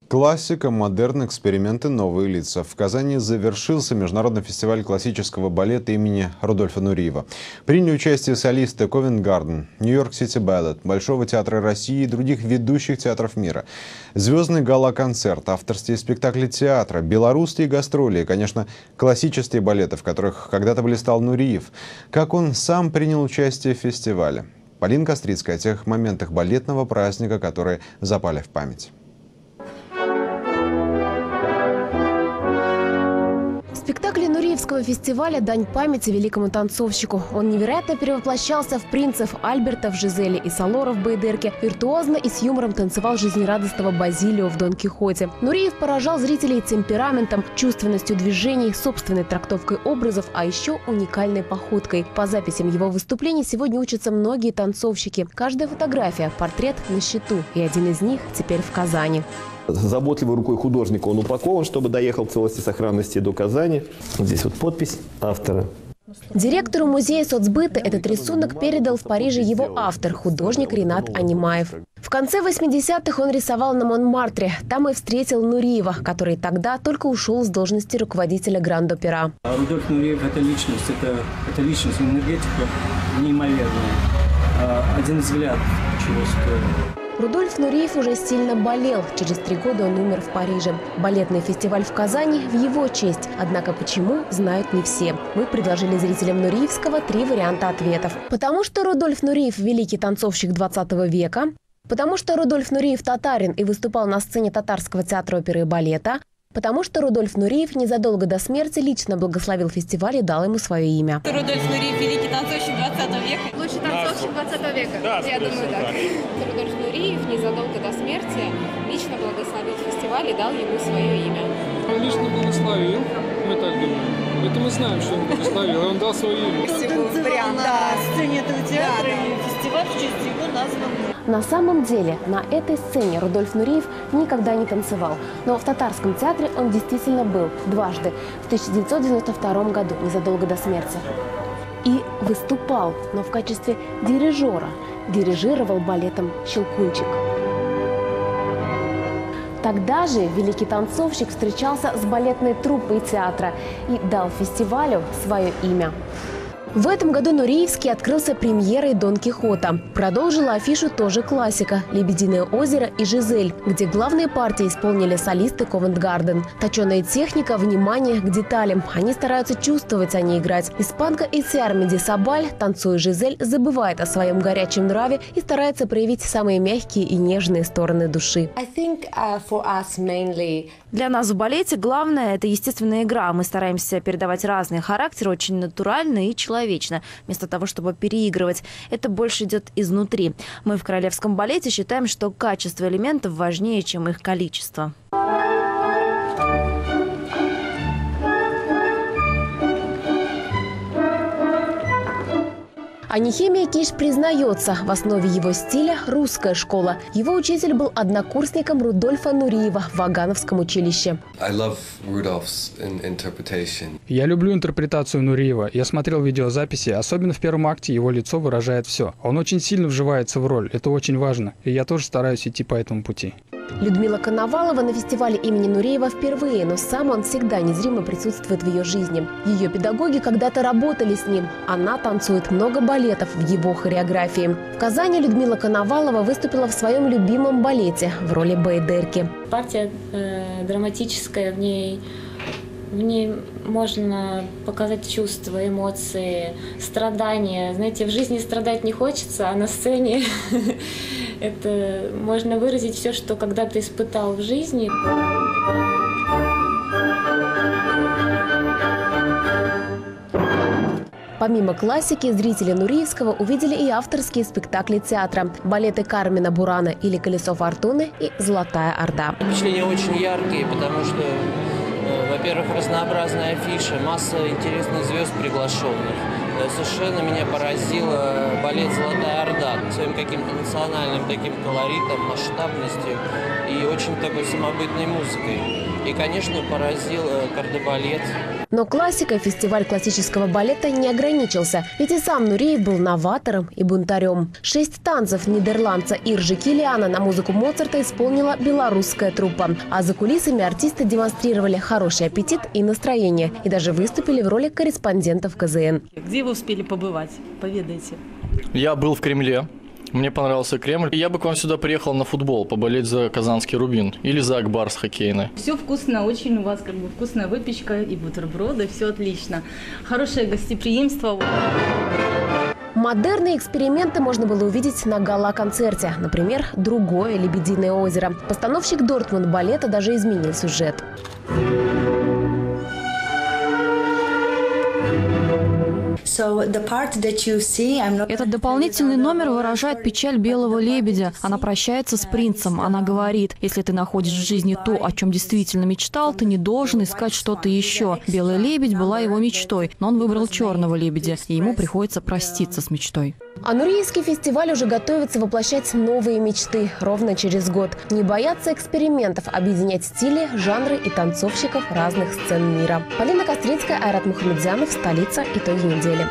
Классика, модерн, эксперименты, новые лица. В Казани завершился международный фестиваль классического балета имени Рудольфа Нуриева. Приняли участие солисты Covent Garden, Нью-Йорк Сити Балет, Большого театра России и других ведущих театров мира. Звездный гала-концерт, авторские спектакли театра, белорусские гастроли и, конечно, классические балеты, в которых когда-то блистал Нуриев. Как он сам принял участие в фестивале. Полина Кострицкая о тех моментах балетного праздника, которые запали в память. Спектакль Нуриевского фестиваля – дань памяти великому танцовщику. Он невероятно перевоплощался в принцев Альберта в Жизели и Салора в Бейдерке, виртуозно и с юмором танцевал жизнерадостного Базилио в Дон Кихоте. Нуриев поражал зрителей темпераментом, чувственностью движений, собственной трактовкой образов, а еще уникальной походкой. По записям его выступлений сегодня учатся многие танцовщики. Каждая фотография – портрет на счету, и один из них теперь в Казани. Заботливой рукой художника он упакован, чтобы доехал в целости и сохранности до Казани. Здесь вот подпись автора. Директору музея соцбыта этот рисунок передал в Париже его автор, художник Ринат Анимаев. В конце 80-х он рисовал на Монмартре. Там и встретил Нуриева, который тогда только ушел с должности руководителя Гранд-Опера. Рудольф Нуриев – это личность, энергетика неимоверная. Один взгляд чего стоит. Рудольф Нуриев уже сильно болел. Через 3 года он умер в Париже. Балетный фестиваль в Казани в его честь. Однако почему, знают не все. Мы предложили зрителям Нуриевского 3 варианта ответов. Потому что Рудольф Нуриев – великий танцовщик 20 века. Потому что Рудольф Нуриев татарин и выступал на сцене Татарского театра оперы и балета. Потому что Рудольф Нуриев незадолго до смерти лично благословил фестиваль и дал ему свое имя. Рудольф Нуриев – великий танцовщик 20 века. Лучший танцовщик 20 века. Да, я думаю, да. Рудольф Нуриев незадолго до смерти лично благословил фестиваль и дал ему свое имя. Он лично благословил, мы так думаем. Это мы знаем, что он благословил, он дал свое имя. На сцене этого театра и фестиваль в честь его назван. На самом деле, на этой сцене Рудольф Нуриев никогда не танцевал. Но в Татарском театре он действительно был дважды. В 1992 году, незадолго до смерти. И выступал, но в качестве дирижера. Дирижировал балетом «Щелкунчик». Тогда же великий танцовщик встречался с балетной труппой театра и дал фестивалю свое имя. В этом году Нуриевский открылся премьерой «Дон Кихота». Продолжила афишу тоже классика «Лебединое озеро» и «Жизель», где главные партии исполнили солисты Covent Garden. Точеная техника, внимание к деталям. Они стараются чувствовать, а не играть. Испанка Итziar Мендисабаль, танцуя «Жизель», забывает о своем горячем нраве и старается проявить самые мягкие и нежные стороны души. Для нас в балете главное – это естественная игра. Мы стараемся передавать разные характеры очень натурально и человечно, вместо того, чтобы переигрывать. Это больше идет изнутри. Мы в королевском балете считаем, что качество элементов важнее, чем их количество. А Нехемия Киш признается, в основе его стиля русская школа. Его учитель был однокурсником Рудольфа Нуриева в Вагановском училище. Я люблю интерпретацию Нуриева. Я смотрел видеозаписи, особенно в первом акте его лицо выражает все. Он очень сильно вживается в роль, это очень важно. И я тоже стараюсь идти по этому пути. Людмила Коновалова на фестивале имени Нуриева впервые, но сам он всегда незримо присутствует в ее жизни. Ее педагоги когда-то работали с ним. Она танцует много балетов в его хореографии. В Казани Людмила Коновалова выступила в своем любимом балете в роли Бейдерки. Партия драматическая, в ней можно показать чувства, эмоции, страдания. Знаете, в жизни страдать не хочется, а на сцене это можно выразить все, что когда-то испытал в жизни. Помимо классики, зрители Нуриевского увидели и авторские спектакли театра. Балеты Кармина Бурана или «Колесо фортуны» и «Золотая Орда». Впечатления очень яркие, потому что, во-первых, разнообразная афиша, масса интересных звезд приглашенных. Совершенно меня поразила балет «Золотая Орда» своим каким-то национальным таким колоритом, масштабностью. и очень такой самобытной музыкой. И, конечно, поразил кардебалет. Но классикой фестиваль классического балета не ограничился, ведь и сам Нуриев был новатором и бунтарем. 6 танцев нидерландца Иржи Килиана на музыку Моцарта исполнила белорусская труппа. А за кулисами артисты демонстрировали хороший аппетит и настроение. И даже выступили в роли корреспондентов КЗН. Где вы успели побывать? Поведайте. Я был в Кремле. Мне понравился Кремль. Я бы к вам сюда приехал на футбол, поболеть за казанский Рубин или за Акбарс хоккейный. Все вкусно, очень у вас вкусная выпечка и бутерброды, все отлично. Хорошее гостеприимство. Модерные эксперименты можно было увидеть на гала-концерте. Например, «Другое лебединое озеро». Постановщик Дортмунд балета даже изменил сюжет. Этот дополнительный номер выражает печаль белого лебедя. Она прощается с принцем. Она говорит: если ты находишь в жизни то, о чем действительно мечтал, ты не должен искать что-то еще. Белый лебедь была его мечтой, но он выбрал черного лебедя, и ему приходится проститься с мечтой. А Нуриевский фестиваль уже готовится воплощать новые мечты ровно через год. Не бояться экспериментов, объединять стили, жанры и танцовщиков разных сцен мира. Полина Кострицкая, Айрат Мухамедзянов, столица. Итоги недели.